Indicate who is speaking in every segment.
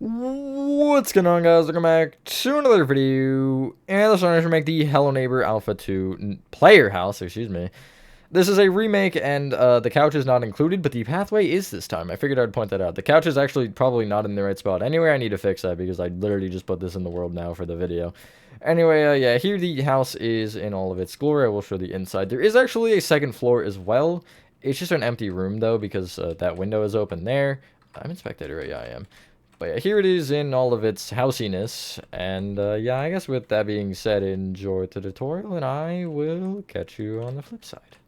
Speaker 1: What's going on, guys? Welcome back to another video. And this one is to make the Hello Neighbor Alpha 2 player house, excuse me. This is a remake, and the couch is not included, but the pathway is this time. I figured I'd point that out. The couch is actually probably not in the right spot. Anyway, I need to fix that because I literally just put this in the world now for the video. Anyway, yeah, here the house is in all of its glory. I will show the inside. There is actually a second floor as well. It's just an empty room, though, because that window is open there. I'm in spectator, right? Yeah, I am. But yeah, here it is in all of its housiness, and yeah, I guess with that being said, enjoy the tutorial, and I will catch you on the flip side.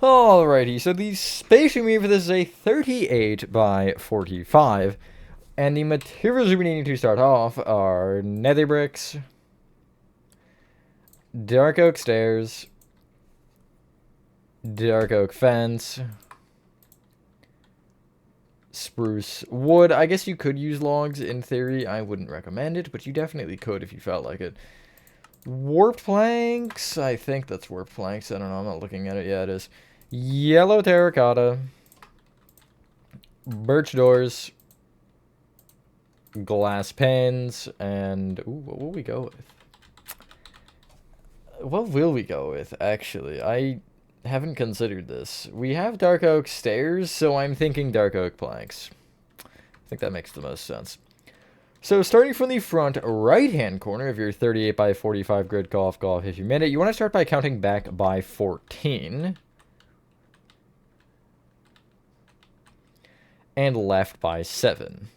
Speaker 1: Alrighty, so the space we need for this is a 38 by 45, and the materials we need to start off are nether bricks, dark oak stairs, dark oak fence, spruce wood. I guess you could use logs in theory. I wouldn't recommend it, but you definitely could if you felt like it. Warped planks. I think that's warped planks. I don't know. I'm not looking at it. Yeah, it is. Yellow terracotta. Birch doors. Glass panes. And ooh, what will we go with? What will we go with, actually? I haven't considered this. We have dark oak stairs, so I'm thinking dark oak planks. I think that makes the most sense. So starting from the front right-hand corner of your 38 by 45 grid golf if you made it, you want to start by counting back by 14. And left by 7.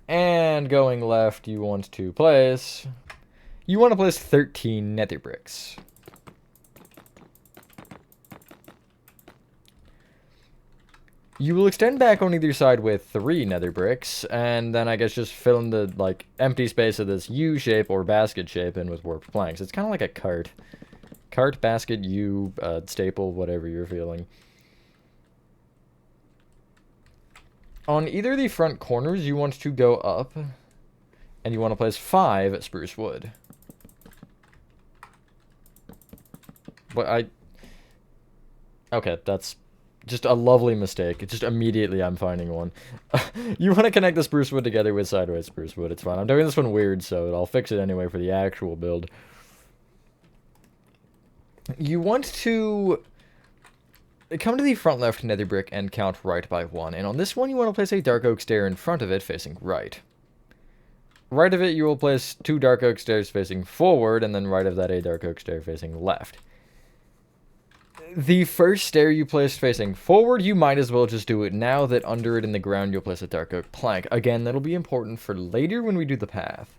Speaker 1: And going left, you want to place 13 nether bricks. You will extend back on either side with 3 nether bricks, and then I guess just fill in the, like, empty space of this U shape or basket shape in with warped planks. It's kind of like a cart. Cart, basket, U, staple, whatever you're feeling. On either of the front corners, you want to go up, and you want to place 5 spruce wood. But okay, that's just a lovely mistake. Just immediately I'm finding one. You want to connect the spruce wood together with sideways spruce wood. It's fine. I'm doing this one weird, so I'll fix it anyway for the actual build. You want to come to the front left nether brick and count right by 1. And on this one, you want to place a dark oak stair in front of it facing right. Right of it, you will place 2 dark oak stairs facing forward, and then right of that, a dark oak stair facing left. The first stair you placed facing forward, you might as well just do it now that under it in the ground you'll place a dark oak plank. Again, that'll be important for later when we do the path.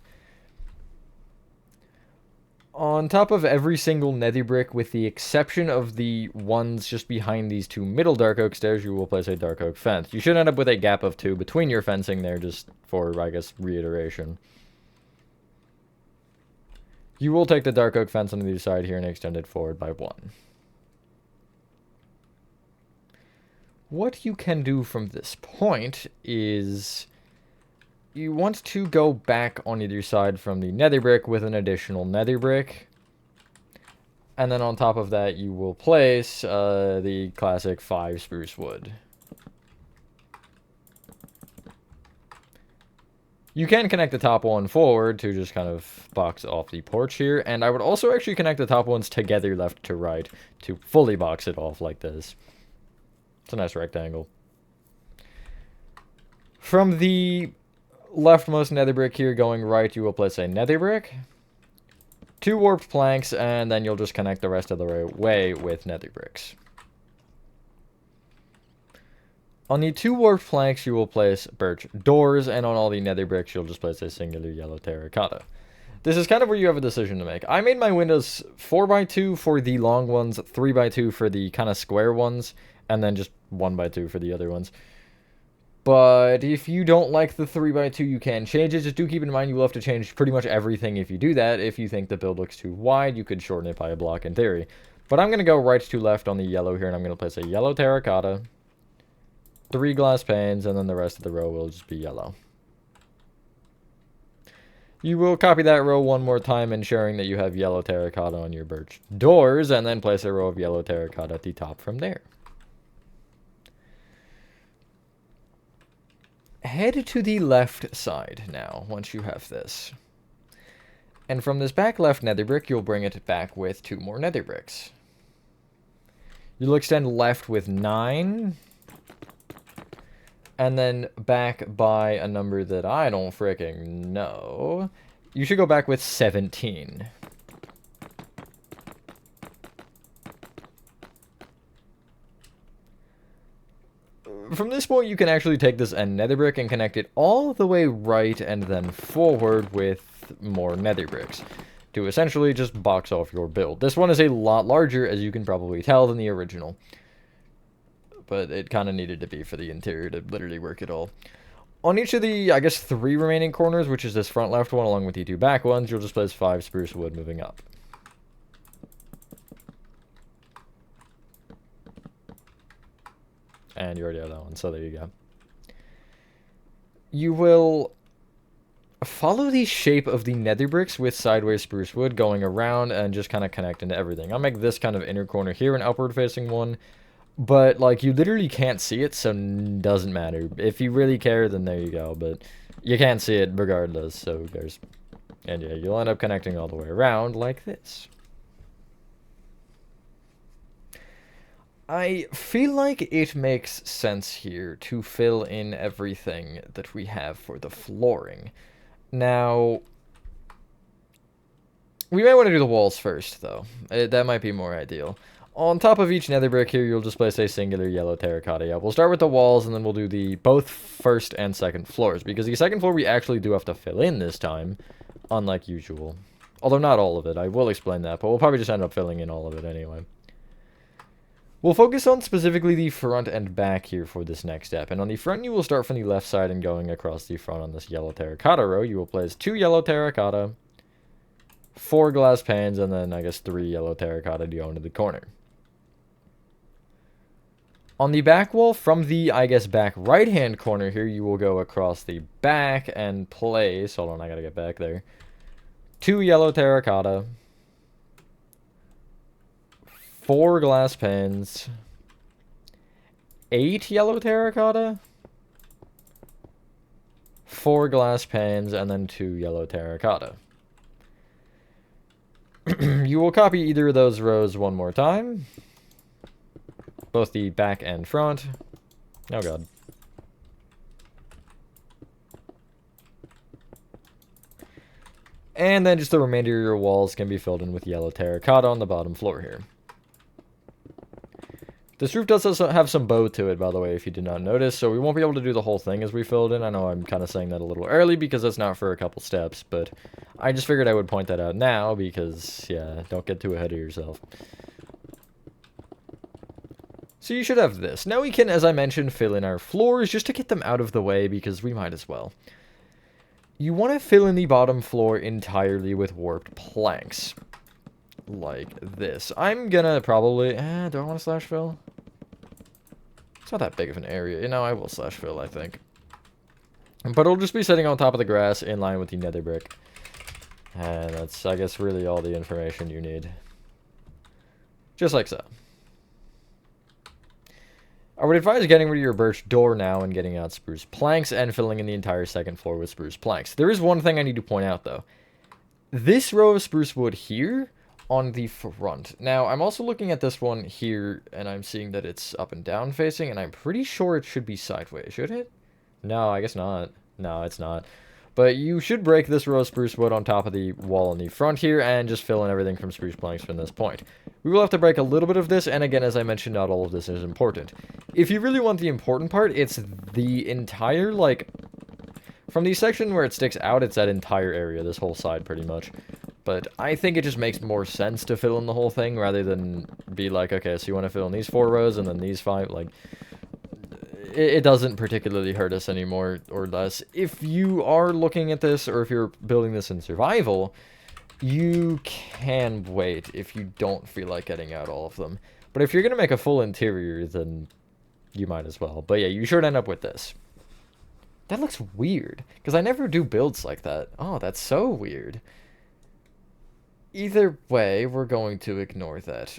Speaker 1: On top of every single nether brick, with the exception of the ones just behind these 2 middle dark oak stairs, you will place a dark oak fence. You should end up with a gap of 2 between your fencing there, just for, I guess, reiteration. You will take the dark oak fence on either side here and extend it forward by 1. What you can do from this point is you want to go back on either side from the nether brick with an additional nether brick. And then on top of that, you will place the classic 5 spruce wood. You can connect the top one forward to just kind of box off the porch here. And I would also actually connect the top ones together left to right to fully box it off like this. It's a nice rectangle. From the leftmost nether brick here going right, you will place a nether brick, 2 warped planks, and then you'll just connect the rest of the way with nether bricks. On the 2 warped planks, you will place birch doors, and on all the nether bricks, you'll just place a singular yellow terracotta. This is kind of where you have a decision to make. I made my windows 4x2 for the long ones, 3x2 for the kind of square ones, and then just 1x2 for the other ones. But if you don't like the 3x2, you can change it. Just do keep in mind you will have to change pretty much everything if you do that. If you think the build looks too wide, you could shorten it by a block in theory. But I'm going to go right to left on the yellow here, and I'm going to place a yellow terracotta, 3 glass panes, and then the rest of the row will just be yellow. You will copy that row one more time, ensuring that you have yellow terracotta on your birch doors, and then place a row of yellow terracotta at the top from there. Head to the left side now, once you have this. And from this back left nether brick, you'll bring it back with 2 more nether bricks. You'll extend left with 9. And then back by a number that I don't fricking know. You should go back with 17. From this point, you can actually take this end nether brick and connect it all the way right and then forward with more nether bricks to essentially just box off your build. This one is a lot larger, as you can probably tell, than the original. But it kind of needed to be for the interior to literally work it all. On each of the, I guess, 3 remaining corners, which is this front left one along with the 2 back ones, you'll just place 5 spruce wood moving up. And you already have that one, so there you go. You will follow the shape of the nether bricks with sideways spruce wood going around and just kind of connect into everything. I'll make this kind of inner corner here an upward facing one. But, like, you literally can't see it, so it doesn't matter. If you really care, then there you go. But you can't see it regardless, so there's... And yeah, you'll end up connecting all the way around like this. I feel like it makes sense here to fill in everything that we have for the flooring. Now, we might want to do the walls first, though. That might be more ideal. On top of each nether brick here, you'll just place a singular yellow terracotta. Yeah, we'll start with the walls, and then we'll do the both first and second floors, because the second floor we actually do have to fill in this time, unlike usual. Although not all of it, I will explain that, but we'll probably just end up filling in all of it anyway. We'll focus on specifically the front and back here for this next step, and on the front you will start from the left side and going across the front on this yellow terracotta row. You will place 2 yellow terracotta, 4 glass panes, and then I guess 3 yellow terracotta to go into the corner. On the back wall, from the, I guess, back right-hand corner here, you will go across the back and place... Hold on, I gotta get back there. 2 yellow terracotta. 4 glass panes. 8 yellow terracotta. 4 glass panes, and then 2 yellow terracotta. You will copy either of those rows one more time. Both the back and front. Oh god. And then just the remainder of your walls can be filled in with yellow terracotta on the bottom floor here. This roof does also have some bow to it, by the way, if you did not notice, so we won't be able to do the whole thing as we fill it in. I know I'm kind of saying that a little early because that's not for a couple steps, but I just figured I would point that out now because, yeah, don't get too ahead of yourself. So you should have this. Now we can, as I mentioned, fill in our floors just to get them out of the way because we might as well. You want to fill in the bottom floor entirely with warped planks. Like this. I'm gonna probably... do I want to slash fill? It's not that big of an area. You know, I will slash fill, I think. But it'll just be sitting on top of the grass in line with the nether brick. And that's, I guess, really all the information you need. Just like so. I would advise getting rid of your birch door now and getting out spruce planks and filling in the entire second floor with spruce planks. There is one thing I need to point out, though. This row of spruce wood here on the front. Now, I'm also looking at this one here, and I'm seeing that it's up and down facing, and I'm pretty sure it should be sideways. Should it? No, I guess not. No, it's not. But you should break this row of spruce wood on top of the wall on the front here and just fill in everything from spruce planks from this point. We will have to break a little bit of this, and again, as I mentioned, not all of this is important. If you really want the important part, it's the entire, like, from the section where it sticks out, it's that entire area, this whole side pretty much. But I think it just makes more sense to fill in the whole thing rather than be like, okay, so you want to fill in these 4 rows and then these 5, like... It doesn't particularly hurt us any more or less. If you are looking at this, or if you're building this in survival, you can wait if you don't feel like getting out all of them. But if you're going to make a full interior, then you might as well. But yeah, you should end up with this. That looks weird, because I never do builds like that. Oh, that's so weird. Either way, we're going to ignore that.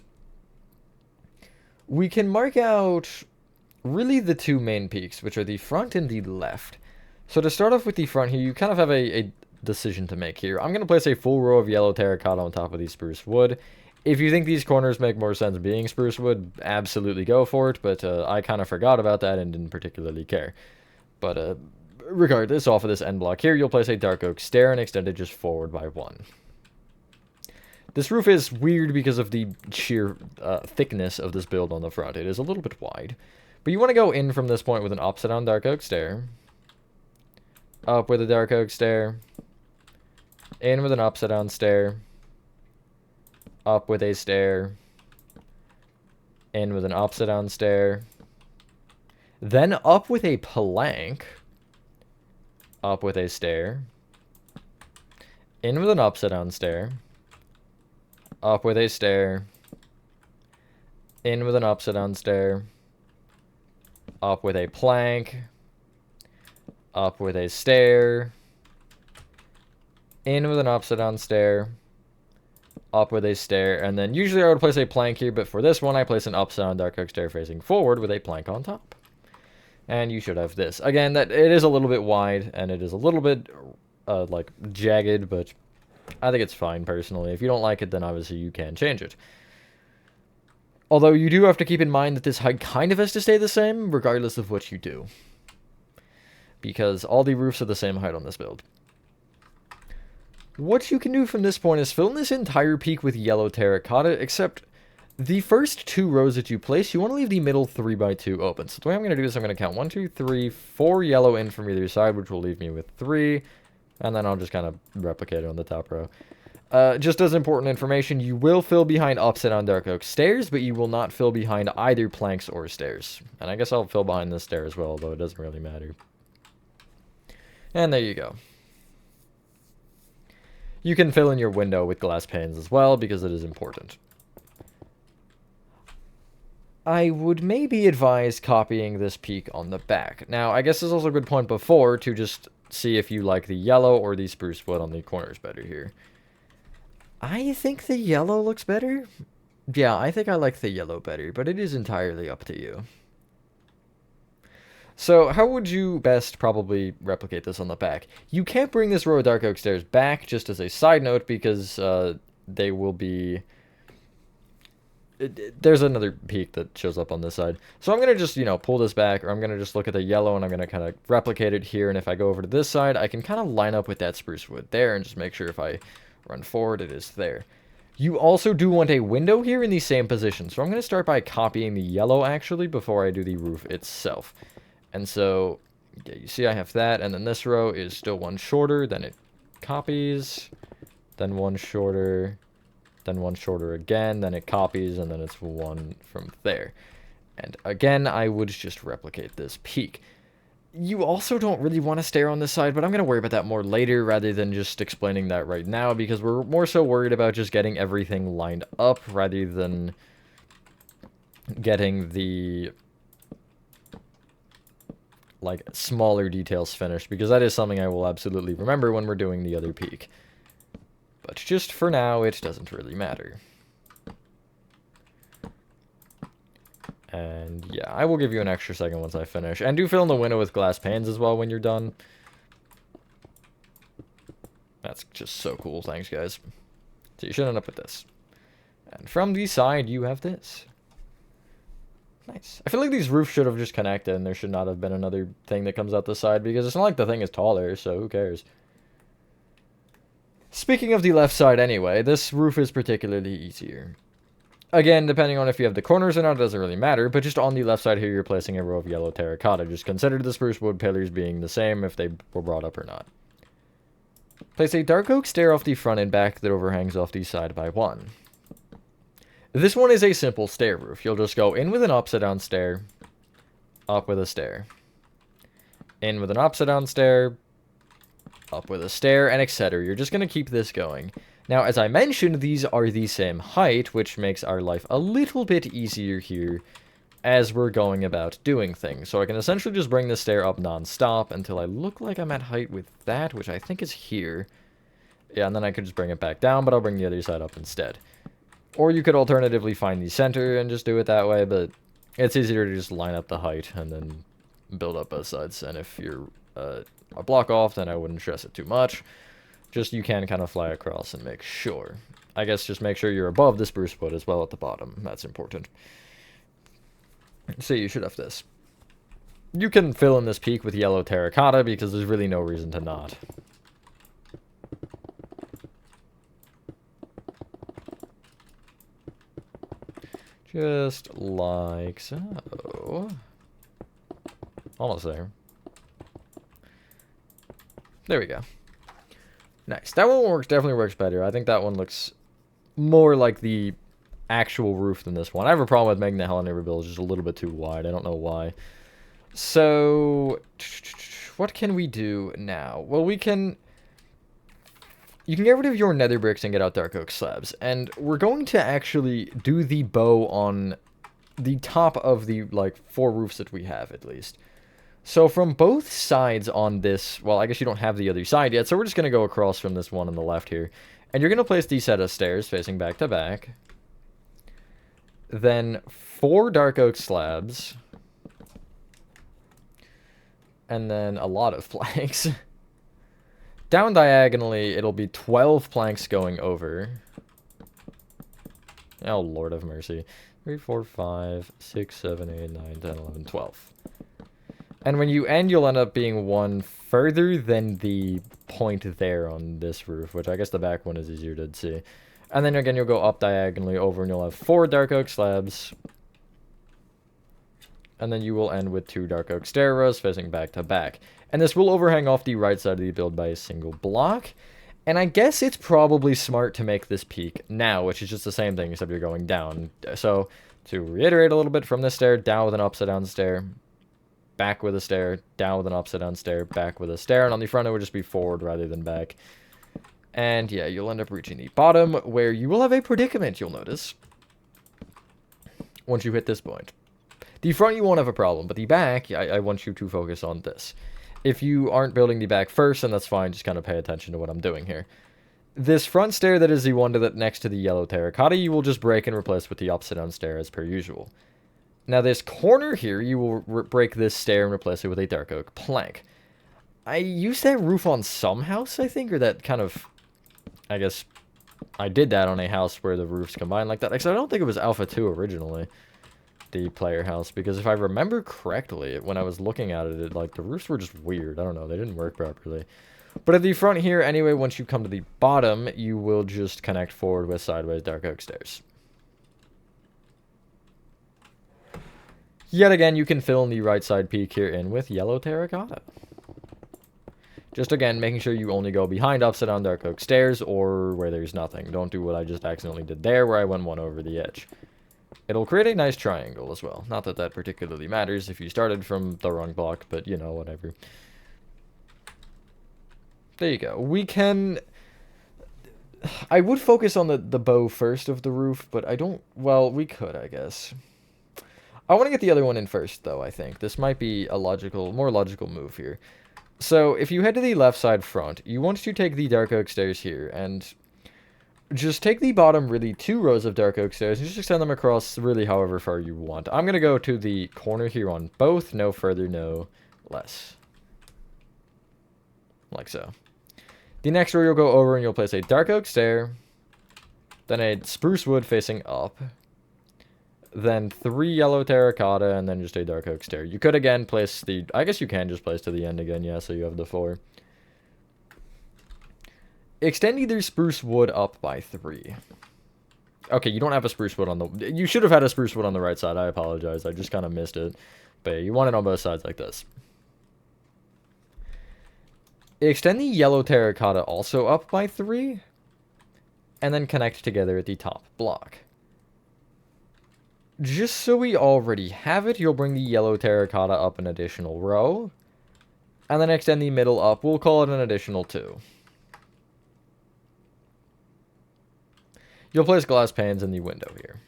Speaker 1: We can mark out really the two main peaks, which are the front and the left. So to start off with the front here, you kind of have a decision to make here. I'm going to place a full row of yellow terracotta on top of the spruce wood. If you think these corners make more sense being spruce wood, absolutely go for it, but I kind of forgot about that and didn't particularly care. But regardless, off of this end block here, you'll place a dark oak stair and extend it just forward by 1. This roof is weird because of the sheer thickness of this build on the front. It is a little bit wide. But you want to go in from this point with an upside down dark oak stair. Up with a dark oak stair. In with an upside down stair. Up with a stair. In with an upside down stair. Then up with a plank. Up with a stair. In with an upside down stair. Up with a stair. In with an upside down stair. Up with a plank. Up with a stair. In with an upside down stair. Up with a stair. And then usually I would place a plank here, but for this one I place an upside down dark oak stair facing forward with a plank on top. And you should have this. Again, that it is a little bit wide and it is a little bit like jagged, but I think it's fine personally. If you don't like it, then obviously you can change it. Although you do have to keep in mind that this height kind of has to stay the same regardless of what you do, because all the roofs are the same height on this build. What you can do from this point is fill in this entire peak with yellow terracotta, except the first 2 rows that you place, you want to leave the middle 3x2 open. So the way I'm going to do this, I'm going to count 1, 2, 3, 4 yellow in from either side, which will leave me with 3. And then I'll just kind of replicate it on the top row. Just as important information, you will fill behind upside down dark oak stairs, but you will not fill behind either planks or stairs. And I guess I'll fill behind this stair as well, although it doesn't really matter. And there you go. You can fill in your window with glass panes as well, because it is important. I would maybe advise copying this peak on the back. Now, I guess there's also a good point before to just see if you like the yellow or the spruce wood on the corners better here. I think the yellow looks better. Yeah, I think I like the yellow better, but it is entirely up to you. So, how would you best probably replicate this on the back? You can't bring this row of dark oak stairs back, just as a side note, because they will be... There's another peak that shows up on this side. So I'm going to just, you know, pull this back, or I'm going to just look at the yellow, and I'm going to kind of replicate it here, and if I go over to this side, I can kind of line up with that spruce wood there, and just make sure if I run forward, it is there. You also do want a window here in the same position, so I'm going to start by copying the yellow, actually, before I do the roof itself. And so, yeah, you see I have that, and then this row is still one shorter, then it copies, then one shorter, then one shorter again, then it copies, and then it's one from there. And again, I would just replicate this peak. You also don't really want to stair on this side, but I'm going to worry about that more later rather than just explaining that right now, because we're more so worried about just getting everything lined up rather than getting the like smaller details finished, because that is something I will absolutely remember when we're doing the other peak. But just for now, it doesn't really matter. And yeah, I will give you an extra second once I finish. And do fill in the window with glass panes as well when you're done. That's just so cool. Thanks, guys. So you should end up with this. And from the side, you have this. Nice. I feel like these roofs should have just connected, and there should not have been another thing that comes out the side, because it's not like the thing is taller, so who cares? Speaking of the left side anyway, this roof is particularly easier. Again, depending on if you have the corners or not, it doesn't really matter, but just on the left side here, you're placing a row of yellow terracotta. Just consider the spruce wood pillars being the same if they were brought up or not. Place a dark oak stair off the front and back that overhangs off the side by 1. This one is a simple stair roof. You'll just go in with an upside down stair, up with a stair, in with an upside down stair, up with a stair, and etc. You're just going to keep this going. Now, as I mentioned, these are the same height, which makes our life a little bit easier here as we're going about doing things. So I can essentially just bring this stair up non-stop until I look like I'm at height with that, which I think is here. Yeah, and then I could just bring it back down, but I'll bring the other side up instead. Or you could alternatively find the center and just do it that way, but it's easier to just line up the height and then build up both sides. And if you're a block off, then I wouldn't stress it too much. Just you can kind of fly across and make sure. I guess just make sure you're above the spruce wood as well at the bottom. That's important. So you should have this. You can fill in this peak with yellow terracotta because there's really no reason to not. Just like so. Almost there. There we go. Nice. That one definitely works better. I think that one looks more like the actual roof than this one. I have a problem with making the Hell Neighbor build just a little bit too wide. I don't know why. So, what can we do now? Well, you can get rid of your nether bricks and get out dark oak slabs. And we're going to actually do the bow on the top of the, like, 4 roofs that we have, at least. So from both sides on this, well, I guess you don't have the other side yet, so we're just going to go across from this one on the left here. And you're going to place these set of stairs facing back to back. Then 4 dark oak slabs. And then a lot of planks. Down diagonally, it'll be 12 planks going over. Oh, Lord of mercy. 3, 4, 5, 6, 7, 8, 9, 10, 11, 12. And when you end, you'll end up being one further than the point there on this roof, which I guess the back one is easier to see. And then again, you'll go up diagonally over, and you'll have 4 dark oak slabs. And then you will end with 2 dark oak stair rows facing back to back. And this will overhang off the right side of the build by a single block. And I guess it's probably smart to make this peak now, which is just the same thing, except you're going down. So, to reiterate a little bit, from this stair, down with an upside down stair. Back with a stair, down with an upside down stair, back with a stair, and on the front it would just be forward rather than back. And yeah, you'll end up reaching the bottom, where you will have a predicament, you'll notice, once you hit this point. The front you won't have a problem, but the back, I want you to focus on this. If you aren't building the back first, then that's fine, just kind of pay attention to what I'm doing here. This front stair that is the one next to the yellow terracotta, you will just break and replace with the upside down stair as per usual. Now, this corner here, you will break this stair and replace it with a dark oak plank. I used that roof on some house, I think, or that kind of... I guess I did that on a house where the roofs combine like that. Actually, I don't think it was Alpha 2 originally, the player house, because if I remember correctly, when I was looking at it, like, the roofs were just weird. I don't know, they didn't work properly. But at the front here, anyway, once you come to the bottom, you will just connect forward with sideways dark oak stairs. Yet again, you can fill in the right side peak here in with yellow terracotta. Just again, making sure you only go behind upside down dark oak stairs or where there's nothing. Don't do what I just accidentally did there where I went one over the edge. It'll create a nice triangle as well. Not that that particularly matters if you started from the wrong block, but you know, whatever. There you go. We can... I would focus on the bow first of the roof, but I don't... Well, we could, I guess. I want to get the other one in first, though, I think. This might be a more logical move here. So, if you head to the left side front, you want to take the dark oak stairs here, and just take the bottom, really, 2 rows of dark oak stairs, and just extend them across, really, however far you want. I'm going to go to the corner here on both, no further, no less. Like so. The next row, you'll go over, and you'll place a dark oak stair, then a spruce wood facing up, then 3 yellow terracotta, and then just a dark oak stair. You could, again, place the... I guess you can just place to the end again, yeah, so you have the 4. Extend either spruce wood up by 3. Okay, you don't have a spruce wood on the... You should have had a spruce wood on the right side. I apologize. I just kind of missed it. But yeah, you want it on both sides like this. Extend the yellow terracotta also up by 3. And then connect together at the top block. Just so we already have it, you'll bring the yellow terracotta up an additional row. And then extend the middle up. We'll call it an additional 2. You'll place glass panes in the window here.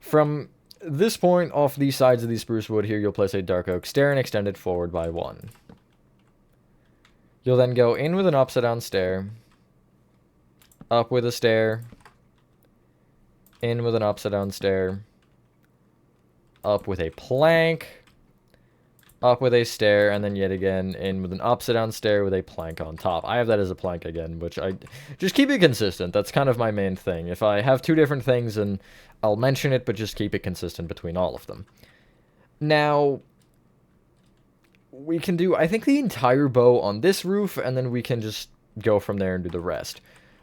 Speaker 1: From this point, off the sides of the spruce wood here, you'll place a dark oak stair and extend it forward by 1. You'll then go in with an upside down stair, up with a stair, in with an upside down stair, up with a plank, up with a stair, and then yet again in with an upside down stair with a plank on top. I have that as a plank again, which I just keep it consistent. That's kind of my main thing. If I have 2 different things, and I'll mention it, but just keep it consistent between all of them. Now, we can do, I think, the entire bow on this roof, and then we can just go from there and do the rest.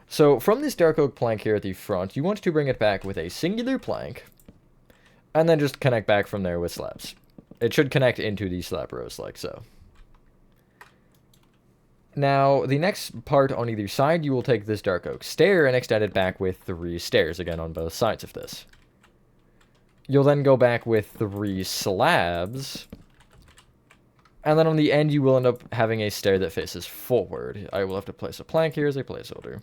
Speaker 1: So, from this dark oak plank here at the front, you want to bring it back with a singular plank, and then just connect back from there with slabs. It should connect into the slab rows like so. Now, the next part on either side, you will take this dark oak stair and extend it back with 3 stairs, again on both sides of this. You'll then go back with 3 slabs, and then on the end you will end up having a stair that faces forward. I will have to place a plank here as a placeholder.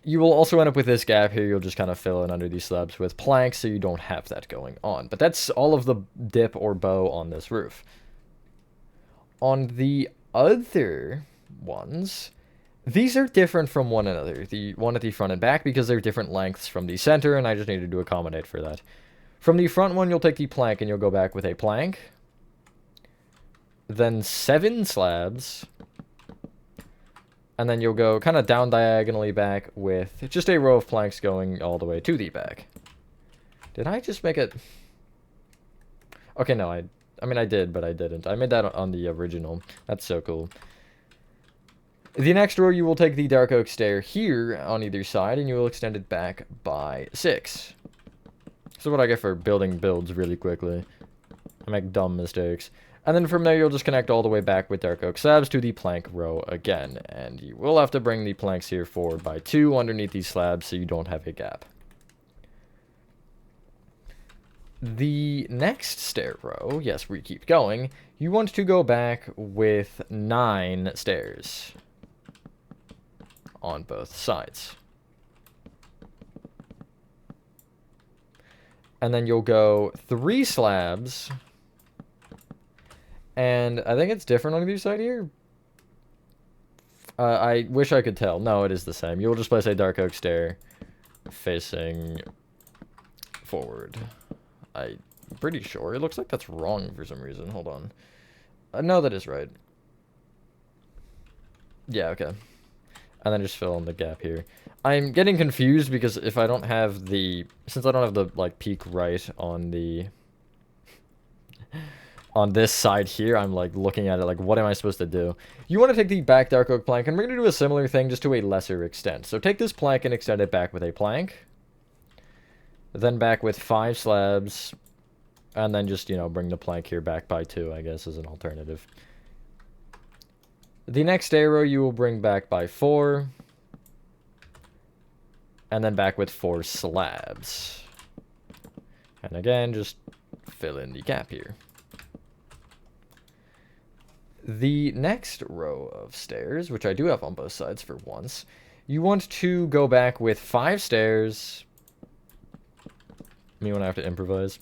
Speaker 1: You will also end up with this gap here. You'll just kind of fill in under these slabs with planks so you don't have that going on. But that's all of the dip or bow on this roof. On the other ones, these are different from one another. The one at the front and back, because they're different lengths from the center, and I just needed to accommodate for that. From the front one, you'll take the plank and you'll go back with a plank. Then 7 slabs. And then you'll go kind of down diagonally back with just a row of planks going all the way to the back. Did I just make it? Okay, no, I mean, I did, but I didn't. I made that on the original. That's so cool. The next row, you will take the dark oak stair here on either side, and you will extend it back by 6. This is what I get for building builds really quickly. I make dumb mistakes. And then from there, you'll just connect all the way back with dark oak slabs to the plank row again. And you will have to bring the planks here forward by 2 underneath these slabs so you don't have a gap. The next stair row, yes, we keep going, you want to go back with 9 stairs on both sides. And then you'll go 3 slabs. And I think it's different on either side here. I wish I could tell. No, it is the same. You'll just place a dark oak stair facing forward. I'm pretty sure. It looks like that's wrong for some reason. Hold on. No, that is right. Yeah, okay. And then just fill in the gap here. I'm getting confused because if I don't have the... Since I don't have the, like, peak right on the... on this side here, I'm like looking at it like, what am I supposed to do? You want to take the back dark oak plank, and we're going to do a similar thing just to a lesser extent. So take this plank and extend it back with a plank. Then back with 5 slabs. And then just, you know, bring the plank here back by 2, I guess, as an alternative. The next arrow you will bring back by 4. And then back with 4 slabs. And again, just fill in the gap here. The next row of stairs, which I do have on both sides for once, you want to go back with 5 stairs. Me when I have to improvise.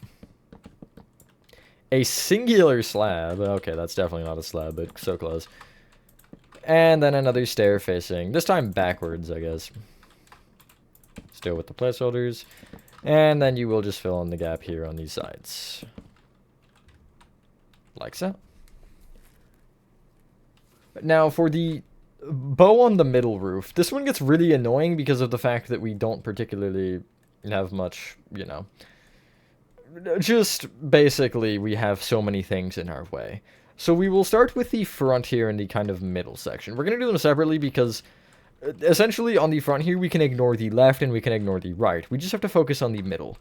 Speaker 1: A singular slab. Okay, that's definitely not a slab, but so close. And then another stair facing, this time backwards, I guess. Still with the placeholders. And then you will just fill in the gap here on these sides. Like so. Now, for the bow on the middle roof, this one gets really annoying because of the fact that we don't particularly have much, you know. Just basically, we have so many things in our way. So we will start with the front here in the kind of middle section. We're going to do them separately because essentially on the front here, we can ignore the left and we can ignore the right. We just have to focus on the middle.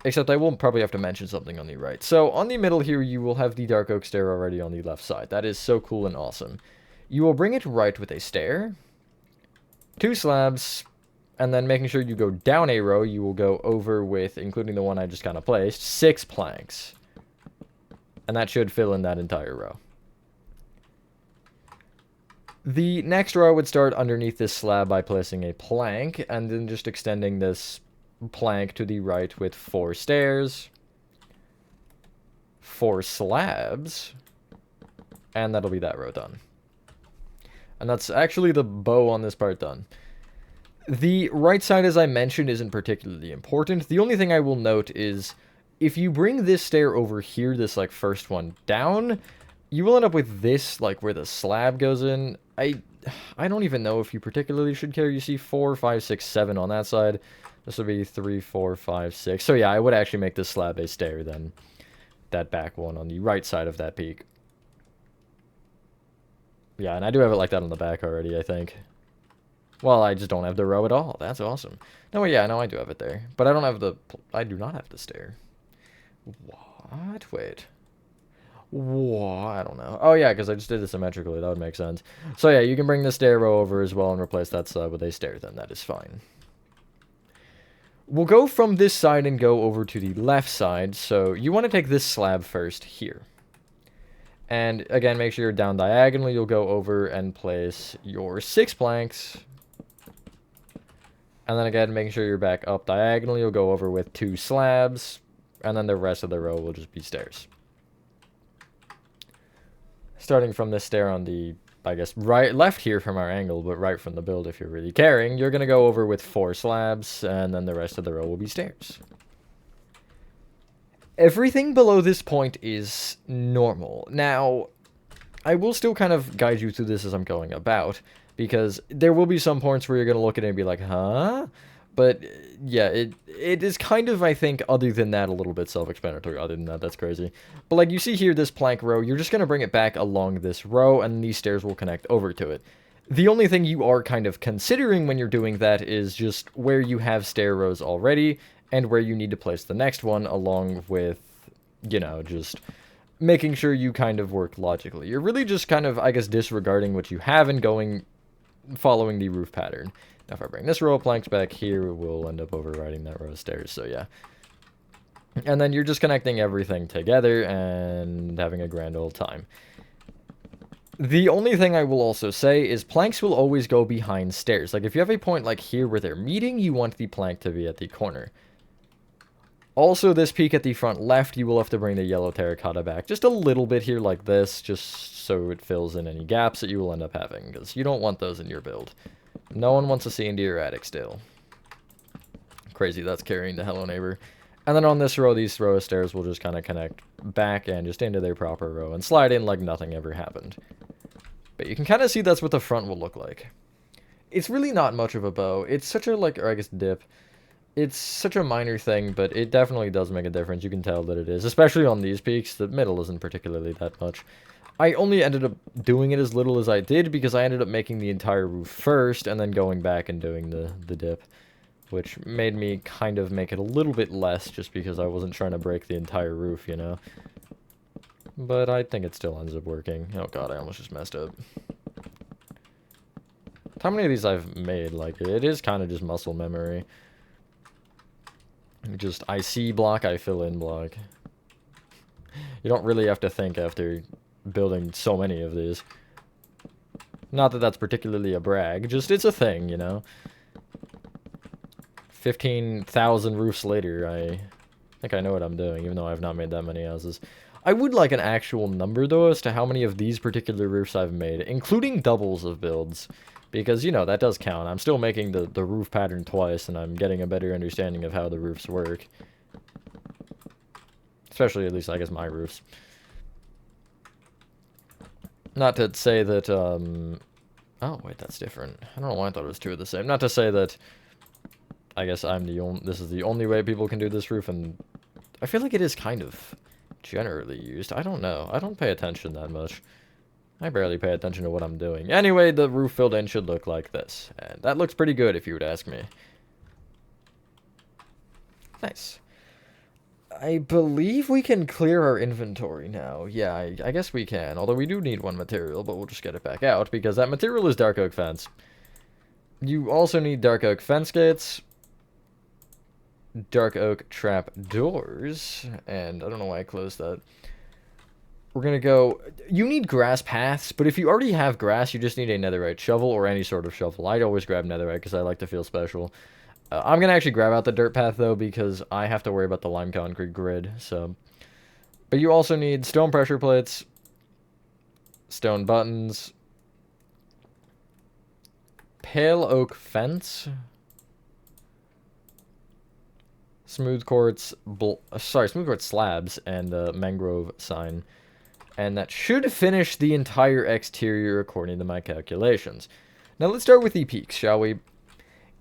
Speaker 1: Except I will probably have to mention something on the right. So on the middle here, you will have the dark oak stair already on the left side. That is so cool and awesome. You will bring it right with a stair, 2 slabs, and then making sure you go down a row, you will go over with, including the one I just kind of placed, 6 planks. And that should fill in that entire row. The next row would start underneath this slab by placing a plank, and then just extending this plank to the right with 4 stairs, 4 slabs, and that'll be that row done. And that's actually the bow on this part done. The right side, as I mentioned, isn't particularly important. The only thing I will note is if you bring this stair over here, this like first one down, you will end up with this like where the slab goes in. I don't even know if you particularly should care. You see 4, 5, 6, 7 on that side. This would be 3, 4, 5, 6. So yeah, I would actually make this slab a stair then. That back one on the right side of that peak. Yeah, and I do have it like that on the back already, I think. Well, I just don't have the row at all. That's awesome. No, yeah, no, I do have it there. But I don't have the... I do not have the stair. What? Wait. What? I don't know. Oh, yeah, because I just did it symmetrically. That would make sense. So, yeah, you can bring the stair row over as well and replace that side with a stair, then. That is fine. We'll go from this side and go over to the left side. So, you want to take this slab first here. And, again, make sure you're down diagonally. You'll go over and place your 6 planks. And then, again, making sure you're back up diagonally. You'll go over with 2 slabs. And then the rest of the row will just be stairs. Starting from this stair on the, I guess, left here from our angle, but right from the build if you're really caring, you're going to go over with 4 slabs, and then the rest of the row will be stairs. Everything below this point is normal. Now, I will still kind of guide you through this as I'm going about, because there will be some points where you're going to look at it and be like, huh? But, yeah, it is kind of, I think, other than that, a little bit self-explanatory. Other than that, that's crazy. But, like, you see here, this plank row, you're just going to bring it back along this row, and these stairs will connect over to it. The only thing you are kind of considering when you're doing that is just where you have stair rows already, and where you need to place the next one, along with, you know, just making sure you kind of work logically. You're really just kind of, I guess, disregarding what you have and following the roof pattern. Now, if I bring this row of planks back here, we'll end up overriding that row of stairs, so yeah. And then you're just connecting everything together and having a grand old time. The only thing I will also say is planks will always go behind stairs. Like, if you have a point like here where they're meeting, you want the plank to be at the corner. Also, this peak at the front left, you will have to bring the yellow terracotta back just a little bit here like this, just so it fills in any gaps that you will end up having, because you don't want those in your build. No one wants to see into your attic still. Crazy, that's carrying the Hello Neighbor. And then on this row, these row of stairs will just kind of connect back and just into their proper row and slide in like nothing ever happened. But you can kind of see that's what the front will look like. It's really not much of a bow. It's such a, like, or I guess dip. It's such a minor thing, but it definitely does make a difference. You can tell that it is, especially on these peaks. The middle isn't particularly that much. I only ended up doing it as little as I did because I ended up making the entire roof first and then going back and doing the dip, which made me kind of make it a little bit less just because I wasn't trying to break the entire roof, you know. But I think it still ends up working. Oh god, I almost just messed up. How many of these I've made? Like, it is kind of just muscle memory. Just, I see block, I fill in block. You don't really have to think after building so many of these. Not that that's particularly a brag, just it's a thing, you know? 15,000 roofs later, I think I know what I'm doing, even though I've not made that many houses. I would like an actual number, though, as to how many of these particular roofs I've made, including doubles of builds. Because, you know, that does count. I'm still making the roof pattern twice, and I'm getting a better understanding of how the roofs work. Especially, at least, I guess, my roofs. Not to say that, oh, wait, that's different. I don't know why I thought it was 2 of the same. Not to say that, I guess I'm the only, this is the only way people can do this roof, and I feel like it is kind of generally used. I don't know. I don't pay attention that much. I barely pay attention to what I'm doing. Anyway, the roof filled in should look like this. And that looks pretty good if you would ask me. Nice. I believe we can clear our inventory now. Yeah, I guess we can. Although we do need 1 material, but we'll just get it back out because that material is dark oak fence. You also need dark oak fence gates, dark oak trap doors, and I don't know why I closed that. We're going to go... You need grass paths, but if you already have grass, you just need a netherite shovel or any sort of shovel. I'd always grab netherite because I like to feel special. I'm going to actually grab out the dirt path, though, because I have to worry about the lime concrete grid, so... But you also need stone pressure plates, stone buttons, pale oak fence, smooth quartz slabs, and a mangrove sign. And that should finish the entire exterior according to my calculations. Now let's start with the peaks, shall we?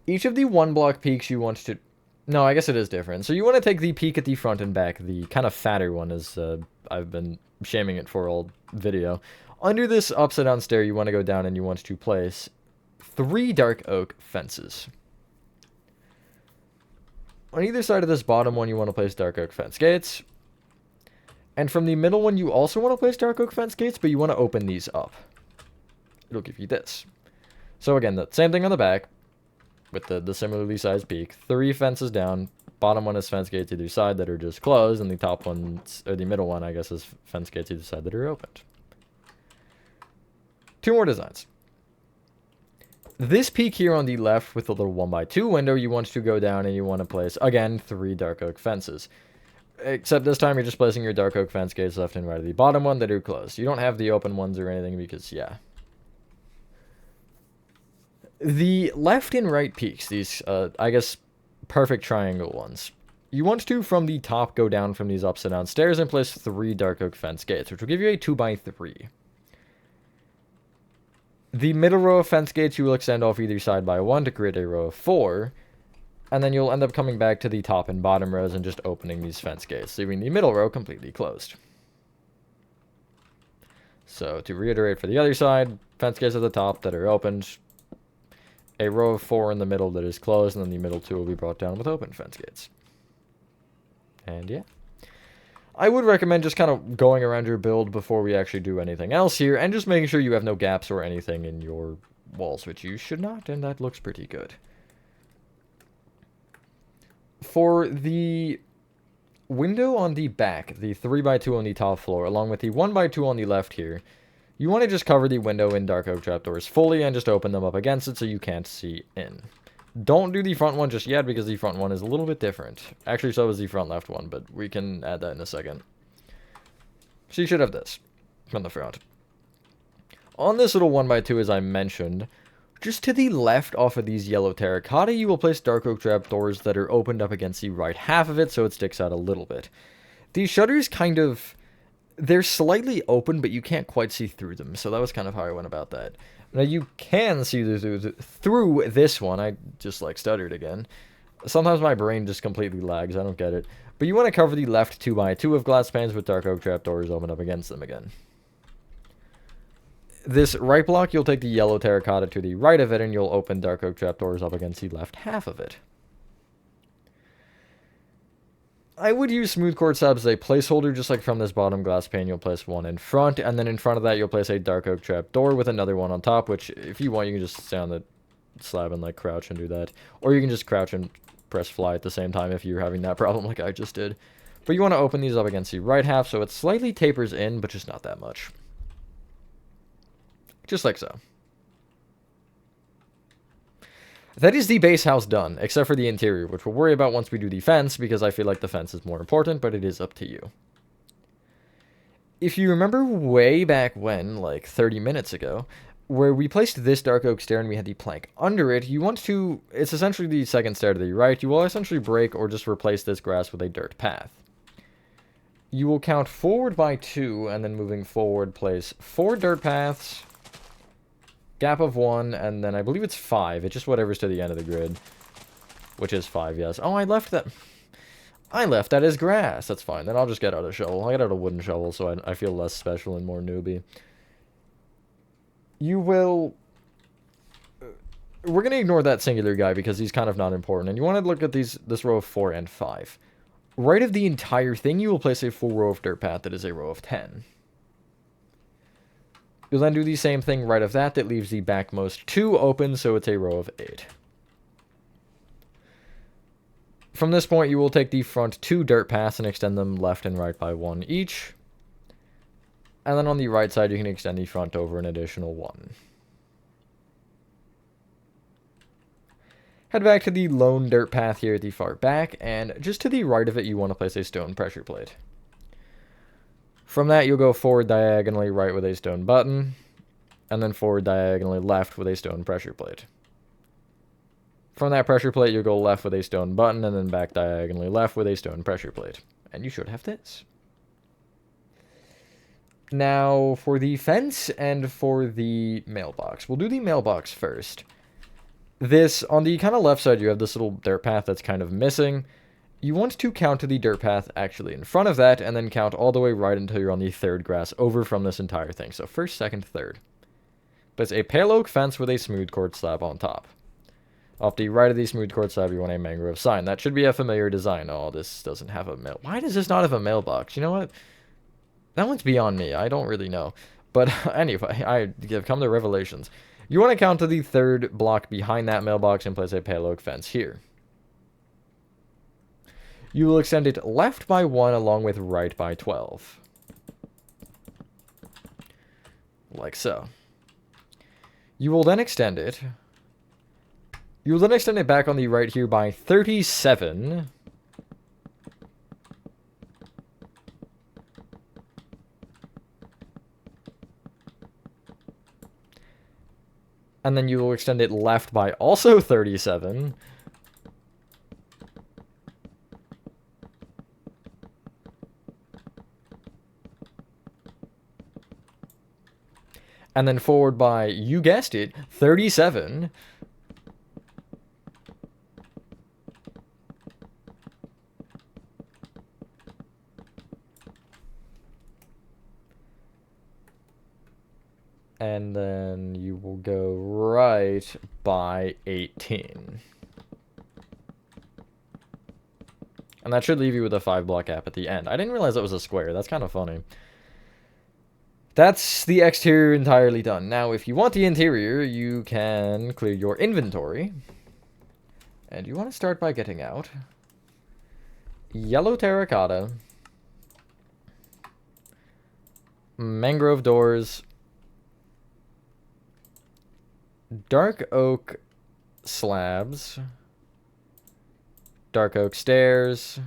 Speaker 1: Each of the one block peaks you want to... No, I guess it is different. So you want to take the peak at the front and back, the kind of fatter one, as I've been shaming it for all video. Under this upside down stair, you want to go down and you want to place 3 dark oak fences. On either side of this bottom one, you want to place dark oak fence gates. And from the middle one, you also want to place dark oak fence gates, but you want to open these up. It'll give you this. So again, the same thing on the back, with the similarly sized peak. 3 fences down. Bottom one is fence gates either side that are just closed, and the top one, or the middle one, I guess, is fence gates either side that are opened. 2 more designs. This peak here on the left with the little 1x2 window, you want to go down and you want to place, again, 3 dark oak fences. Except this time you're just placing your dark oak fence gates left and right of the bottom one that are closed. You don't have the open ones or anything because, yeah. The left and right peaks, these, I guess, perfect triangle ones. You want to, from the top, go down from these upside down stairs and place 3 dark oak fence gates, which will give you a 2x3. The middle row of fence gates you will extend off either side by 1 to create a row of 4. And then you'll end up coming back to the top and bottom rows and just opening these fence gates, leaving the middle row completely closed. So, to reiterate for the other side, fence gates at the top that are opened, a row of 4 in the middle that is closed, and then the middle 2 will be brought down with open fence gates. And yeah. I would recommend just kind of going around your build before we actually do anything else here, and just making sure you have no gaps or anything in your walls, which you should not, and that looks pretty good. For the window on the back, the 3x2 on the top floor, along with the 1x2 on the left here, you want to just cover the window in dark oak trapdoors fully and just open them up against it so you can't see in. Don't do the front one just yet because the front one is a little bit different. Actually, so is the front left one, but we can add that in a second. So you should have this from the front. On this little 1x2, as I mentioned, just to the left off of these yellow terracotta, you will place dark oak trapdoors that are opened up against the right half of it so it sticks out a little bit. These shutters kind of... They're slightly open, but you can't quite see through them, so that was kind of how I went about that. Now, you can see through this one. I just, like, stuttered again. Sometimes my brain just completely lags. I don't get it. But you want to cover the left 2x2 of glass panes with dark oak trapdoors open up against them again. This right block, you'll take the yellow terracotta to the right of it, and you'll open dark oak trapdoors up against the left half of it. I would use smooth quartz slabs as a placeholder, just like from this bottom glass pane, you'll place 1 in front, and then in front of that, you'll place a dark oak trapdoor with another one on top, which, if you want, you can just stay on the slab and, like, crouch and do that. Or you can just crouch and press fly at the same time if you're having that problem like I just did. But you want to open these up against the right half, so it slightly tapers in, but just not that much. Just like so. That is the base house done, except for the interior, which we'll worry about once we do the fence, because I feel like the fence is more important, but it is up to you. If you remember way back when, like 30 minutes ago, where we placed this dark oak stair and we had the plank under it, you want to... It's essentially the second stair to the right. You will essentially break or just replace this grass with a dirt path. You will count forward by 2, and then moving forward, place 4 dirt paths... Gap of 1, and then I believe it's 5. It's just whatever's to the end of the grid. Which is 5, yes. Oh, I left that as grass. That's fine. Then I'll just get out a shovel. I'll get out a wooden shovel so I feel less special and more newbie. You will... We're going to ignore that singular guy because he's kind of not important. And you want to look at this row of 4 and 5. Right of the entire thing, you will place a full row of dirt path that is a row of 10. You'll then do the same thing right of that leaves the backmost 2 open, so it's a row of 8. From this point, you will take the front 2 dirt paths and extend them left and right by 1 each. And then on the right side, you can extend the front over an additional 1. Head back to the lone dirt path here at the far back, and just to the right of it, you want to place a stone pressure plate. From that, you'll go forward diagonally right with a stone button, and then forward diagonally left with a stone pressure plate. From that pressure plate, you'll go left with a stone button, and then back diagonally left with a stone pressure plate. And you should have this. Now, for the fence and for the mailbox. We'll do the mailbox first. This, on the kind of left side, you have this little dirt path that's kind of missing. You want to count to the dirt path actually in front of that, and then count all the way right until you're on the third grass over from this entire thing. So first, second, third. Place a pale oak fence with a smooth quartz slab on top. Off the right of the smooth quartz slab, you want a mangrove sign. That should be a familiar design. Oh, this doesn't have a mail. Why does this not have a mailbox? You know what? That one's beyond me. I don't really know. But anyway, I have come to revelations. You want to count to the third block behind that mailbox and place a pale oak fence here. You will extend it left by 1 along with right by 12. Like so. You will then extend it. You will then extend it back on the right here by 37. And then you will extend it left by also 37. And then forward by, you guessed it, 37. And then you will go right by 18. And that should leave you with a 5-block gap at the end. I didn't realize that was a square. That's kind of funny. That's the exterior entirely done. Now, if you want the interior, you can clear your inventory. And you want to start by getting out yellow terracotta, mangrove doors, dark oak slabs, dark oak stairs,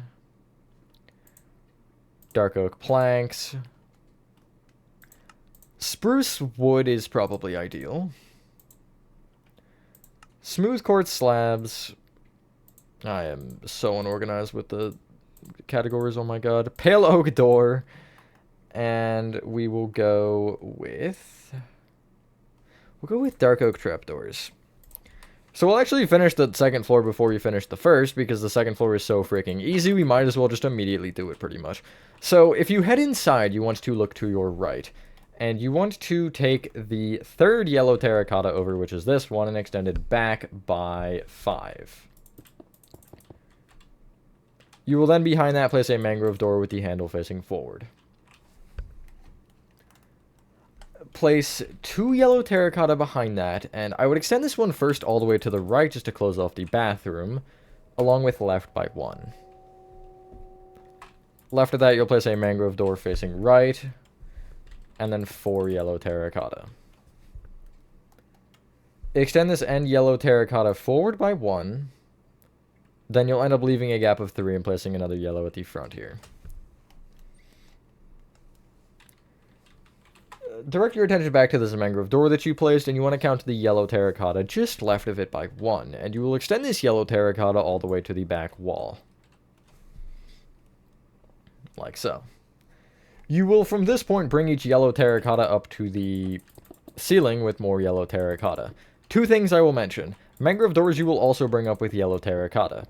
Speaker 1: dark oak planks. Spruce wood is probably ideal. Smooth quartz slabs. I am so unorganized with the categories, oh my god. Pale oak door. And we will go with... We'll go with dark oak trapdoors. So we'll actually finish the second floor before we finish the first, because the second floor is so freaking easy, we might as well just immediately do it pretty much. So if you head inside, you want to look to your right. And you want to take the third yellow terracotta over, which is this one, and extend it back by 5. You will then behind that place a mangrove door with the handle facing forward. Place 2 yellow terracotta behind that, and I would extend this one first all the way to the right just to close off the bathroom, along with left by 1. Left of that, you'll place a mangrove door facing right, and then 4 yellow terracotta. Extend this end yellow terracotta forward by 1, then you'll end up leaving a gap of 3 and placing another yellow at the front here. Direct your attention back to this mangrove door that you placed, and you want to count the yellow terracotta just left of it by 1, and you will extend this yellow terracotta all the way to the back wall. Like so. You will, from this point, bring each yellow terracotta up to the ceiling with more yellow terracotta. 2 things I will mention. Mangrove doors you will also bring up with yellow terracotta.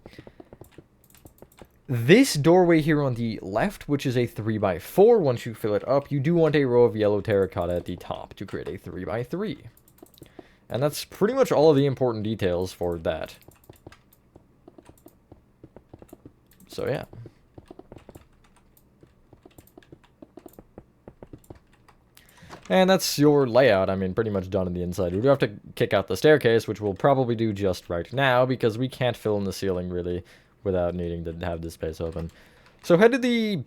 Speaker 1: This doorway here on the left, which is a 3x4, once you fill it up, you do want a row of yellow terracotta at the top to create a 3x3. And that's pretty much all of the important details for that. So yeah. And that's your layout. I mean, pretty much done on the inside. We do have to kick out the staircase, which we'll probably do just right now, because we can't fill in the ceiling, really, without needing to have this space open. So head to the...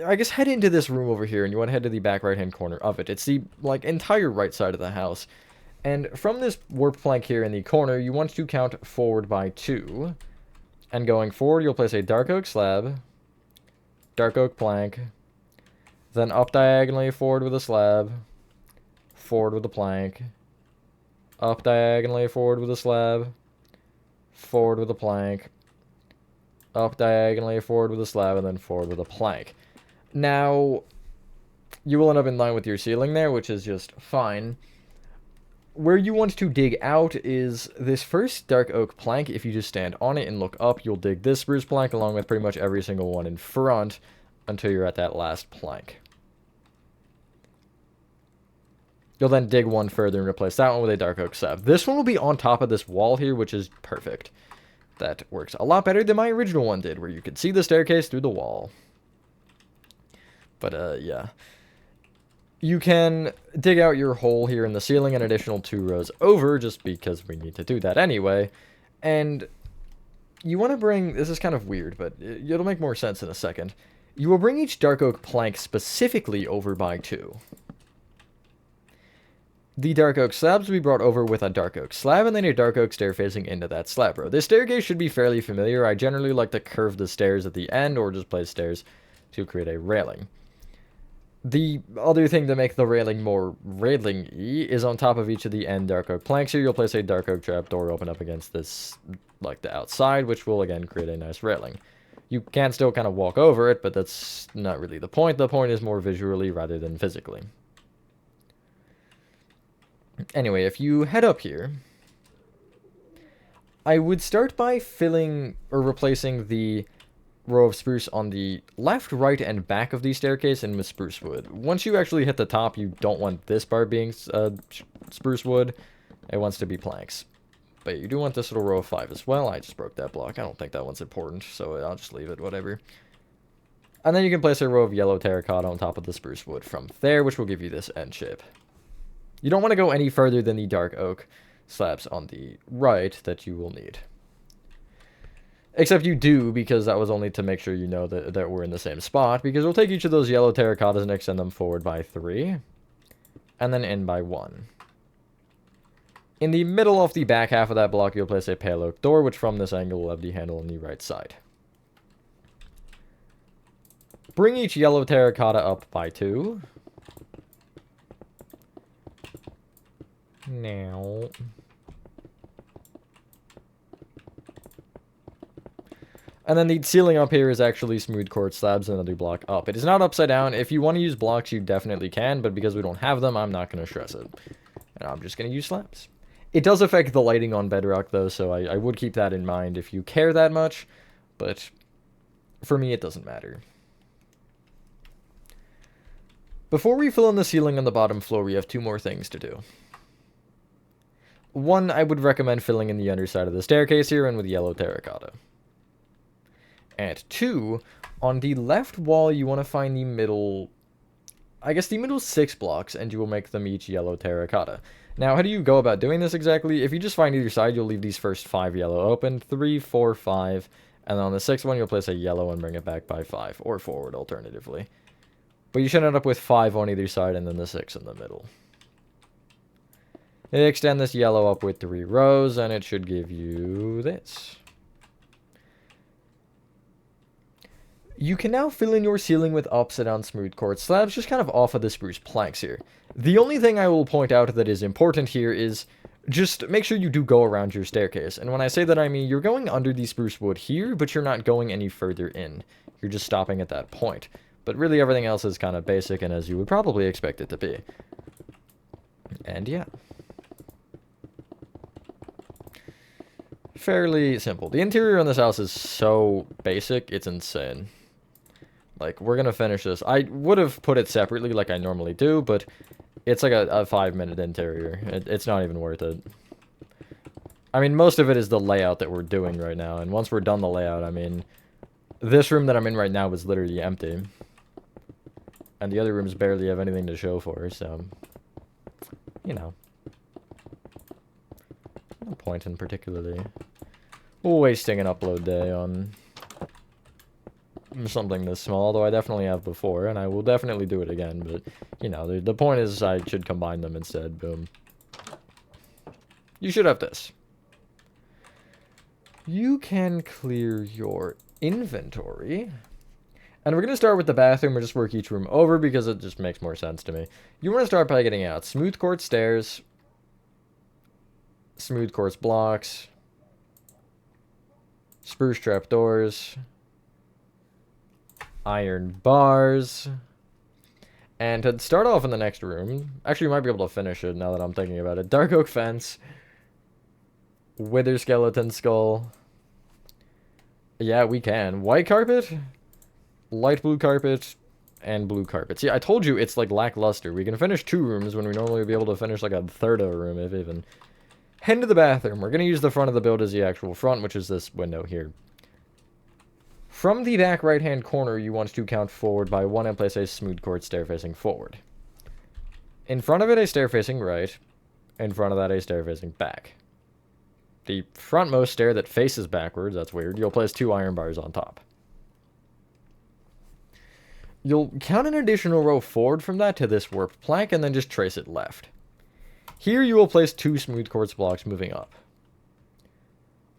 Speaker 1: I guess head into this room over here, and you want to head to the back right-hand corner of it. It's the, like, entire right side of the house. And from this warp plank here in the corner, you want to count forward by 2. And going forward, you'll place a dark oak slab, dark oak plank, then up diagonally forward with a slab, forward with a plank, up diagonally forward with a slab, forward with a plank, up diagonally forward with a slab, and then forward with a plank. Now, you will end up in line with your ceiling there, which is just fine. Where you want to dig out is this first dark oak plank. If you just stand on it and look up, you'll dig this spruce plank along with pretty much every single one in front until you're at that last plank. You'll then dig one further and replace that one with a dark oak slab. This one will be on top of this wall here, which is perfect. That works a lot better than my original one did, where you could see the staircase through the wall. But, yeah. You can dig out your hole here in the ceiling an additional 2 rows over, just because we need to do that anyway. And you want to bring... This is kind of weird, but it'll make more sense in a second. You will bring each dark oak plank specifically over by 2. The dark oak slabs will be brought over with a dark oak slab, and then a dark oak stair facing into that slab row. This staircase should be fairly familiar. I generally like to curve the stairs at the end, or just place stairs to create a railing. The other thing to make the railing more railing-y is on top of each of the end dark oak planks here, you'll place a dark oak trapdoor open up against this, like the outside, which will again create a nice railing. You can still kind of walk over it, but that's not really the point. The point is more visually rather than physically. Anyway, if you head up here, I would start by filling or replacing the row of spruce on the left, right, and back of the staircase in with spruce wood. Once you actually hit the top, you don't want this part being spruce wood. It wants to be planks. But you do want this little row of 5 as well. I just broke that block. I don't think that one's important, so I'll just leave it, whatever. And then you can place a row of yellow terracotta on top of the spruce wood from there, which will give you this end shape. You don't want to go any further than the dark oak slabs on the right that you will need. Except you do, because that was only to make sure you know that we're in the same spot, because we'll take each of those yellow terracottas and extend them forward by 3, and then in by 1. In the middle of the back half of that block, you'll place a pale oak door, which from this angle will have the handle on the right side. Bring each yellow terracotta up by 2. Now... And then the ceiling up here is actually smooth quartz slabs another block up. It is not upside down. If you want to use blocks, you definitely can, but because we don't have them, I'm not going to stress it. And I'm just going to use slabs. It does affect the lighting on bedrock, though, so I would keep that in mind if you care that much, but for me, it doesn't matter. Before we fill in the ceiling on the bottom floor, we have 2 more things to do. One, I would recommend filling in the underside of the staircase here and with yellow terracotta. And 2, on the left wall, you want to find the middle, I guess the middle 6 blocks, and you will make them each yellow terracotta. Now, how do you go about doing this exactly? If you just find either side, you'll leave these first 5 yellow open, 3, 4, 5, and on the 6th one, you'll place a yellow and bring it back by 5, or forward alternatively. But you should end up with 5 on either side, and then the 6 in the middle. Extend this yellow up with 3 rows, and it should give you this. You can now fill in your ceiling with upside down smooth quartz slabs, just kind of off of the spruce planks here. The only thing I will point out that is important here is just make sure you do go around your staircase. And when I say that, I mean you're going under the spruce wood here, but you're not going any further in. You're just stopping at that point. But really everything else is kind of basic and as you would probably expect it to be. And yeah. Fairly simple. The interior on this house is so basic, it's insane. Like, we're gonna finish this. I would have put it separately like I normally do, but it's like a 5-minute interior. It's not even worth it. I mean, most of it is the layout that we're doing right now, and once we're done the layout, I mean, this room that I'm in right now is literally empty. And the other rooms barely have anything to show for, so, you know. No point in particularly wasting an upload day on something this small, although I definitely have before, and I will definitely do it again, but, you know, the point is I should combine them instead, boom. You should have this. You can clear your inventory. And we're going to start with the bathroom and just work each room over because it just makes more sense to me. You want to start by getting out smooth quartz stairs, smooth quartz blocks, spruce trapdoors, iron bars. And to start off in the next room, actually you might be able to finish it now that I'm thinking about it. Dark oak fence, wither skeleton skull. Yeah, we can. White carpet, light blue carpet, and blue carpet. See, I told you it's like lackluster. We can finish 2 rooms when we normally would be able to finish like a third of a room, if even. Head to the bathroom. We're going to use the front of the build as the actual front, which is this window here. From the back right-hand corner, you want to count forward by 1 and place a smooth quartz stair facing forward. In front of it, a stair facing right. In front of that, a stair facing back. The frontmost stair that faces backwards, that's weird, you'll place 2 iron bars on top. You'll count an additional row forward from that to this warped plank, and then just trace it left. Here you will place 2 smooth quartz blocks moving up.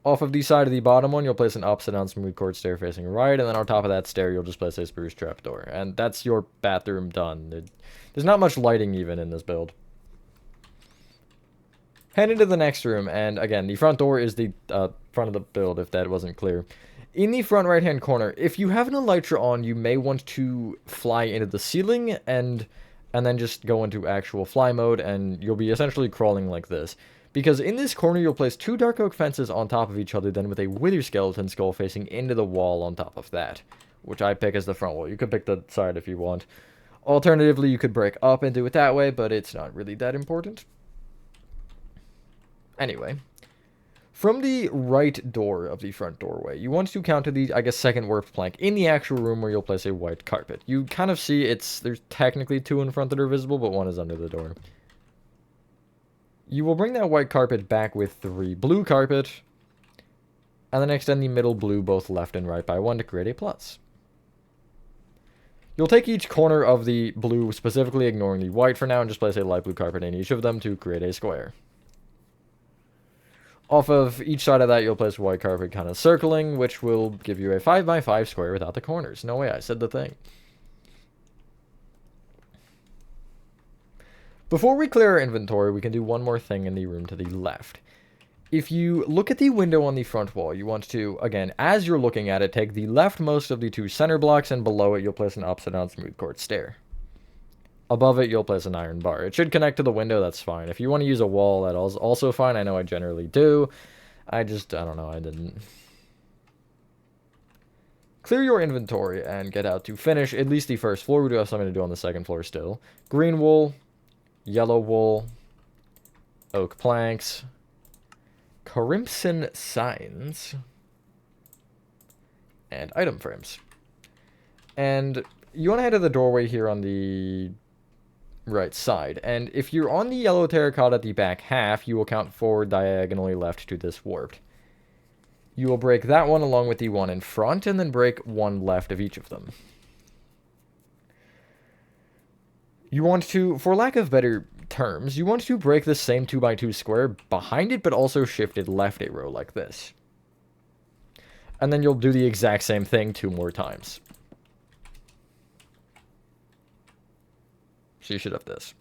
Speaker 1: Off of the side of the bottom one, you'll place an upside down smooth quartz stair facing right, and then on top of that stair, you'll just place a spruce trapdoor. And that's your bathroom done. There's not much lighting even in this build. Head into the next room, and again, the front door is the front of the build, if that wasn't clear. In the front right-hand corner, if you have an elytra on, you may want to fly into the ceiling, and then just go into actual fly mode, and you'll be essentially crawling like this. Because in this corner, you'll place 2 dark oak fences on top of each other, then with a wither skeleton skull facing into the wall on top of that, which I pick as the front wall. You could pick the side if you want. Alternatively, you could break up and do it that way, but it's not really that important. Anyway, from the right door of the front doorway, you want to count to the, I guess, second warped plank in the actual room where you'll place a white carpet. You kind of see there's technically 2 in front that are visible, but 1 is under the door. You will bring that white carpet back with 3 blue carpet, and then extend the middle blue both left and right by 1 to create a plus. You'll take each corner of the blue, specifically ignoring the white for now, and just place a light blue carpet in each of them to create a square. Off of each side of that, you'll place white carpet kind of circling, which will give you a 5x5 square without the corners. No way, I said the thing. Before we clear our inventory, we can do one more thing in the room to the left. If you look at the window on the front wall, you want to, again, as you're looking at it, take the leftmost of the 2 center blocks, and below it, you'll place an upside down smooth quartz stair. Above it, you'll place an iron bar. It should connect to the window, that's fine. If you want to use a wall, that's also fine. I know I generally do. I don't know, I didn't. Clear your inventory and get out to finish at least the first floor. We do have something to do on the second floor still. Green wool, yellow wool, oak planks, crimson signs, and item frames. And you want to head to the doorway here on the right side, and if you're on the yellow terracotta at the back half, you will count forward diagonally left to this warped. You will break that one along with the one in front, and then break 1 left of each of them. You want to, for lack of better terms, you want to break the same 2x2 square behind it, but also shift it left a row like this. And then you'll do the exact same thing 2 more times. So you should have this.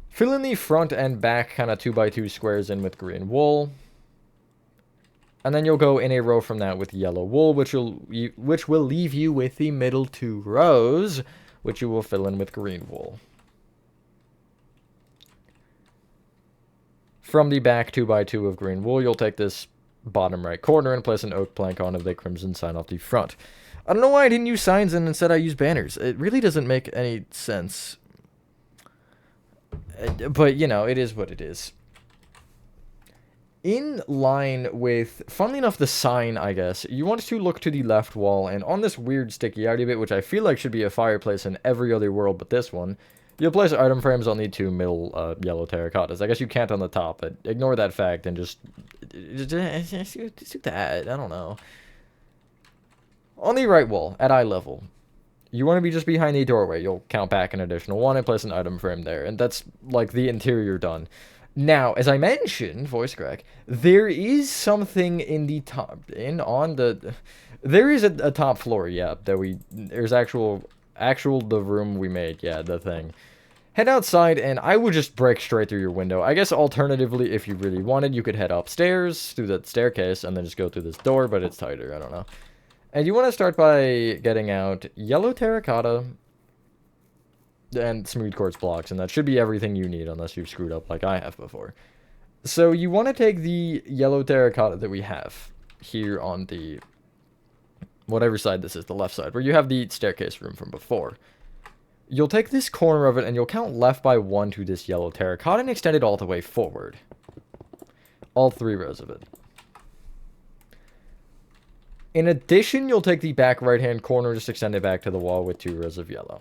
Speaker 1: Fill in the front and back kind of 2x2 squares in with green wool. And then you'll go in a row from that with yellow wool, which will leave you with the middle 2 rows, which you will fill in with green wool. From the back 2x2 of green wool, you'll take this bottom right corner and place an oak plank on of the crimson sign off the front. I don't know why I didn't use signs and instead I used banners. It really doesn't make any sense. But, you know, it is what it is. In line with, funnily enough, the sign, I guess, you want to look to the left wall, and on this weird sticky-outy bit, which I feel like should be a fireplace in every other world but this one, you'll place item frames on the 2 middle yellow terracottas. I guess you can't on the top, but ignore that fact and just do that. I don't know. On the right wall, at eye level, you want to be just behind the doorway. You'll count back an additional 1 and place an item frame there. And that's, like, the interior done. Now, as I mentioned, voice crack, there is something in the top, there is a top floor, yeah, there's actual the room we made, yeah, the thing. Head outside, and I would just break straight through your window. I guess alternatively, if you really wanted, you could head upstairs through that staircase, and then just go through this door, but it's tighter, I don't know. And you want to start by getting out yellow terracotta and smooth quartz blocks, and that should be everything you need unless you've screwed up like I have before. So you want to take the yellow terracotta that we have here on the whatever side this is, the left side, where you have the staircase room from before. You'll take this corner of it and you'll count left by 1 to this yellow terracotta and extend it all the way forward. All 3 rows of it. In addition, you'll take the back right-hand corner, just extend it back to the wall with 2 rows of yellow.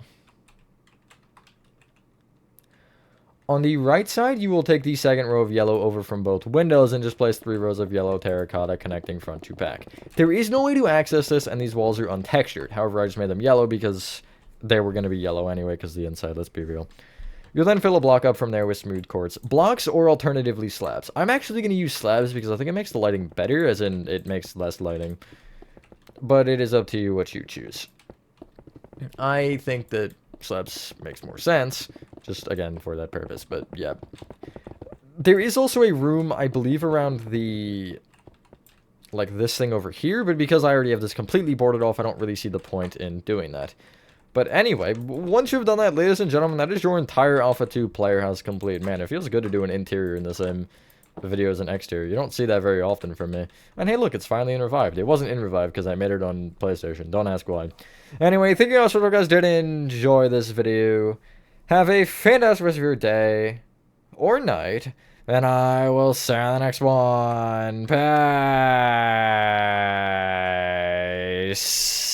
Speaker 1: On the right side, you will take the second row of yellow over from both windows and just place 3 rows of yellow terracotta connecting front to back. There is no way to access this, and these walls are untextured. However, I just made them yellow because they were going to be yellow anyway because the inside, let's be real. You'll then fill a block up from there with smooth quartz blocks or alternatively slabs. I'm actually going to use slabs because I think it makes the lighting better, as in it makes less lighting. But it is up to you what you choose. I think that slabs makes more sense, just again for that purpose, but yeah. There is also a room, I believe, around the, like this thing over here, but because I already have this completely boarded off, I don't really see the point in doing that. But anyway, once you've done that, ladies and gentlemen, that is your entire Alpha 2 player house complete. Man, it feels good to do an interior in the same video as an exterior. You don't see that very often from me. And hey, look, it's finally in Revived. It wasn't in Revived because I made it on PlayStation. Don't ask why. Anyway, thank you guys for guys did enjoy this video. Have a fantastic rest of your day or night, and I will see you in the next one. Peace.